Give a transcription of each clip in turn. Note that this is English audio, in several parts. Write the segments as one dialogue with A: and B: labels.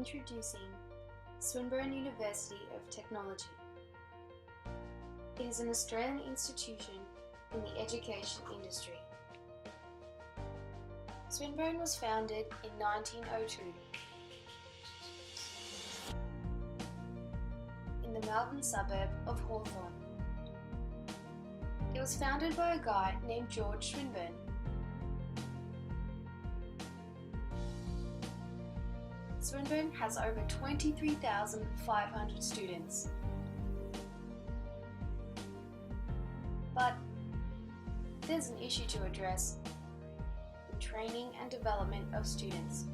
A: Introducing Swinburne University of Technology. It is an Australian institution in the education industry. Swinburne was founded in 1902 in the Melbourne suburb of Hawthorn. It was founded by a guy named George Swinburne. Swinburne has over 23,500 students. But there's an issue to address: the training and development of students.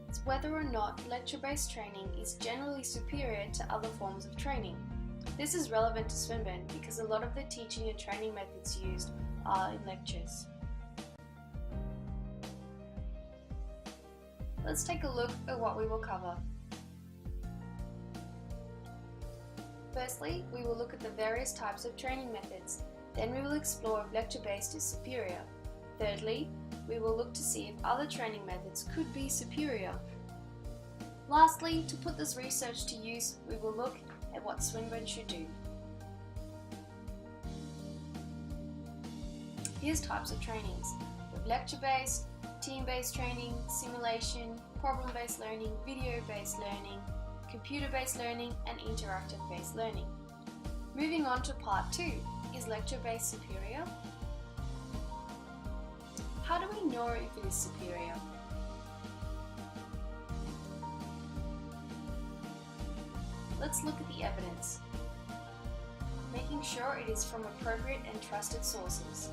A: It's whether or not lecture-based training is generally superior to other forms of training. This is relevant to Swinburne because a lot of the teaching and training methods used are in lectures. Let's take a look at what we will cover. Firstly, we will look at the various types of training methods. Then we will explore if lecture-based is superior. Thirdly, we will look to see if other training methods could be superior. Lastly, to put this research to use, we will look at what Swinburne should do. Here's types of trainings. We have lecture-based, team-based training, simulation, problem-based learning, video-based learning, computer-based learning, and interactive-based learning. Moving on to part 2, is lecture-based superior? How do we know if it is superior? Let's look at the evidence, making sure it is from appropriate and trusted sources.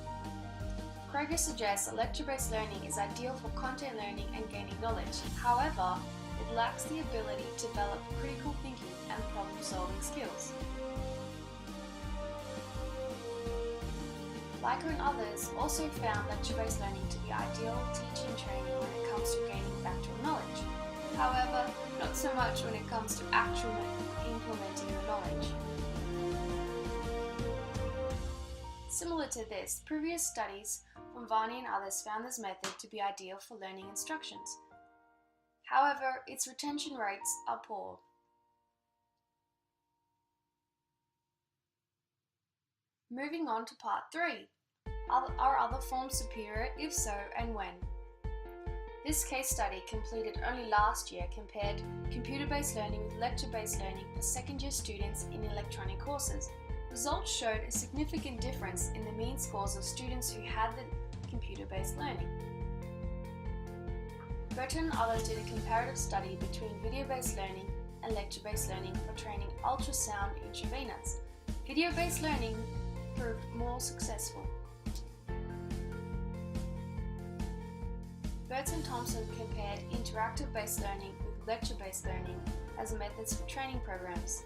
A: Kroger suggests that lecture-based learning is ideal for content learning and gaining knowledge. However, it lacks the ability to develop critical thinking and problem-solving skills. Leica and others also found lecture-based learning to be ideal teaching training when it comes to gaining factual knowledge. However, not so much when it comes to actually implementing the knowledge. Similar to this, previous studies from Varney and others found this method to be ideal for learning instructions. However, its retention rates are poor. Moving on to part 3. Are other forms superior? If so, and when? This case study, completed only last year, compared computer-based learning with lecture-based learning for second-year students in electronic courses. Results showed a significant difference in the mean scores of students who had the computer-based learning. Burton and others did a comparative study between video-based learning and lecture-based learning for training ultrasound intravenous. Video-based learning proved more successful. Burton and Thompson compared interactive-based learning with lecture-based learning as methods for training programs,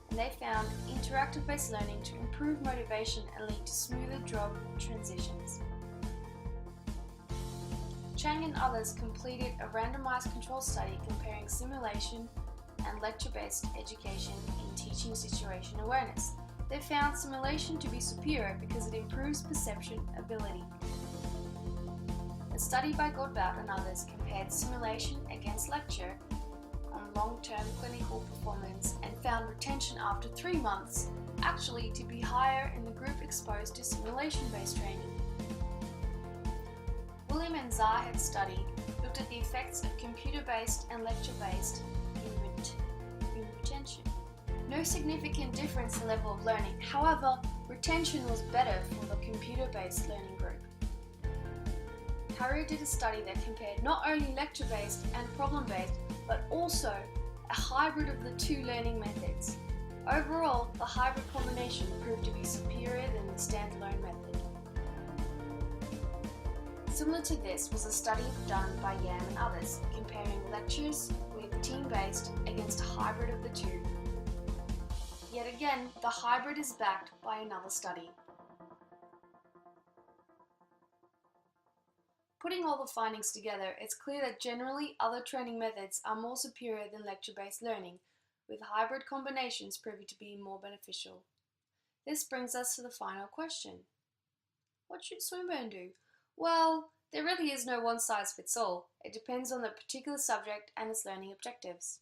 A: and they found interactive-based learning to improve motivation and lead to smoother job transitions. Chang and others completed a randomized control study comparing simulation and lecture-based education in teaching situation awareness. They found simulation to be superior because it improves perception ability. A study by Godbout and others compared simulation against lecture on long-term clinical performance and found retention after 3 months actually to be higher in the group exposed to simulation-based training. William and Zahed study looked at the effects of computer-based and lecture-based in retention. No significant difference in level of learning, however, retention was better for the computer-based learning group. Harrier did a study that compared not only lecture-based and problem-based, but also a hybrid of the two learning methods. Overall, the hybrid combination proved to be superior than the standalone method. Similar to this was a study done by Yam and others, comparing lectures with team-based against a hybrid of the two. Yet again, the hybrid is backed by another study. Putting all the findings together, it's clear that generally other training methods are more superior than lecture-based learning, with hybrid combinations proving to be more beneficial. This brings us to the final question. What should Swinburne do? Well, There really is no one size fits all. It depends on the particular subject and its learning objectives.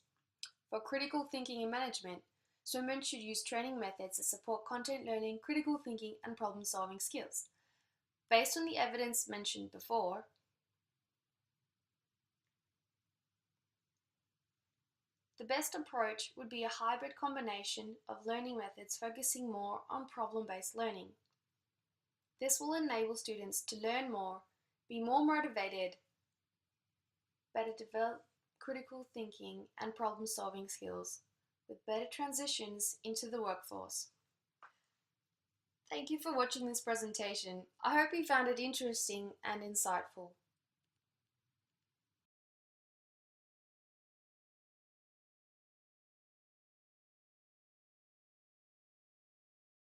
A: For critical thinking and management, swimmers should use training methods that support content learning, critical thinking, and problem solving skills. Based on the evidence mentioned before, the best approach would be a hybrid combination of learning methods focusing more on problem-based learning. This will enable students to learn more, be more motivated, better develop critical thinking and problem-solving skills, with better transitions into the workforce. Thank you for watching this presentation. I hope you found it interesting and insightful.